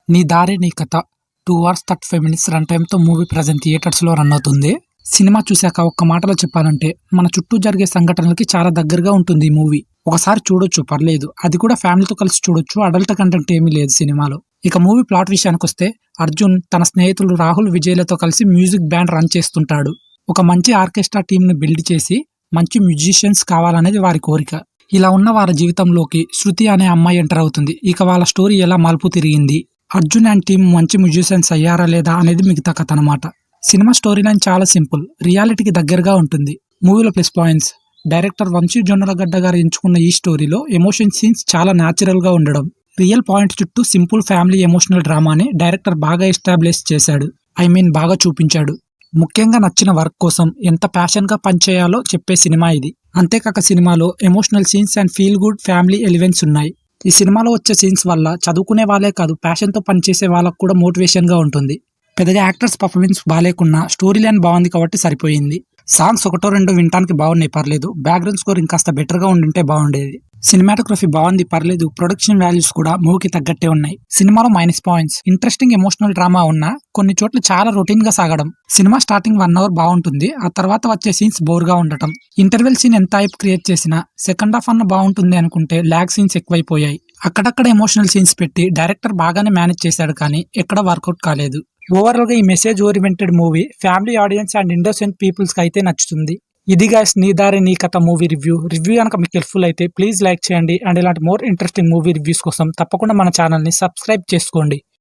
నీ దారి నీ కథ 2 అవర్స్ 35 మినిట్స్ రన్ టైమ్‌తో మూవీ ప్రెజెంట్ థియేటర్స్‌లో రన్ అవుతుంది. సినిమా చూశాక ఒక్క మాటలో చెప్పాలంటే మన చుట్టూ జరిగే సంఘటనలకి చాలా దగ్గరగా ఉంటుంది ఈ మూవీ. ఒకసారి చూడొచ్చు పర్లేదు. అది కూడా ఫ్యామిలీతో కలిసి చూడొచ్చు. అడల్ట్ కంటెంట్ ఏమీ లేదు సినిమాలో. ఇక మూవీ ప్లాట్ విషయానికొస్తే అర్జున్ తన స్నేహితులు రాహుల్, విజయ్‌లతో కలిసి మ్యూజిక్ బ్యాండ్ రన్ చేస్తుంటాడు. ఒక మంచి ఆర్కెస్ట్రా టీమ్‌ని బిల్డ్ చేసి మంచి మ్యూజిషియన్స్ కావాలనేది వారి కోరిక. ఇలా ఉన్న వారి జీవితంలోకి శృతి అనే అమ్మాయి ఎంటర్ అవుతుంది. ఇక వాళ్ళ స్టోరీ ఎలా మలుపు తిరిగింది, అర్జున్ అండ్ టీమ్ మంచి మ్యూజిషియన్స్ అయ్యారా లేదా అనేది మిగతా కథ అన్నమాట. సినిమా స్టోరీ లైన్ చాలా సింపుల్, రియాలిటీకి దగ్గరగా ఉంటుంది. మూవీలో plus points: director Vamsi Jonnalagadda గారు ఎంచుకున్న ఈ స్టోరీలో ఎమోషన్ సీన్స్ చాలా న్యాచురల్ గా ఉండడం, రియల్ పాయింట్ చుట్టూ సింపుల్ ఫ్యామిలీ ఎమోషనల్ డ్రామాని డైరెక్టర్ బాగా ఎస్టాబ్లిష్ చేశాడు. బాగా చూపించాడు. ముఖ్యంగా నచ్చిన వర్క్ కోసం ఎంత ప్యాషన్ గా పనిచేయాలో చెప్పే సినిమా ఇది. అంతేకాక సినిమాలో emotional scenes and feel good family elements ఉన్నాయి. ఈ సినిమాలో వచ్చే సీన్స్ వల్ల చదువుకునే వాళ్ళే కాదు, ప్యాషన్తో పనిచేసే వాళ్ళకు కూడా మోటివేషన్గా ఉంటుంది. పెద్దగా యాక్టర్స్ పర్ఫార్మెన్స్ బాగాలేకున్నా స్టోరీ లైన్ బాగుంది కాబట్టి సరిపోయింది. సాంగ్స్ ఒకటో రెండో వినటానికి బాగున్నాయి పర్లేదు. బ్యాక్గ్రౌండ్ స్కోర్ ఇంకాస్త బెటర్గా ఉండింటే బాగుండేది. సినిమాటోగ్రఫీ బాగుంది పర్లేదు. ప్రొడక్షన్ వాల్యూస్ కూడా మూవీకి తగ్గట్టే ఉన్నాయి. సినిమాలో minus points: interesting emotional drama ఉన్నా కొన్ని చోట్ల చాలా రొటీన్ గా సాగడం. సినిమా స్టార్టింగ్ 1 అవర్ బాగుంటుంది, ఆ తర్వాత వచ్చే సీన్స్ బోర్ గా ఉండటం. ఇంటర్వెల్ సీన్ ఎంత హైప్ క్రియేట్ చేసినా సెకండ్ హాఫ్ అన్న బాగుంటుంది అనుకుంటే ల్యాగ్ సీన్స్ ఎక్కువైపోయాయి. అక్కడక్కడ ఎమోషనల్ సీన్స్ పెట్టి డైరెక్టర్ బాగానే మేనేజ్ చేశాడు కానీ ఎక్కడ వర్కౌట్ కాలేదు. ఓవరాల్ గా ఈ message oriented movie family audience and innocent peoples కి అయితే నచ్చుతుంది. ఇది గైస్ నీ దారి నీ కథ మూవీ రివ్యూ కనుక మీకు హెల్ప్ఫుల్ అయితే ప్లీజ్ లైక్ చేయండి. అండ్ ఇలాంటి మోర్ ఇంట్రెస్టింగ్ మూవీ రివ్యూస్ కోసం తప్పకుండా మన ఛానల్ని సబ్స్క్రైబ్ చేసుకోండి.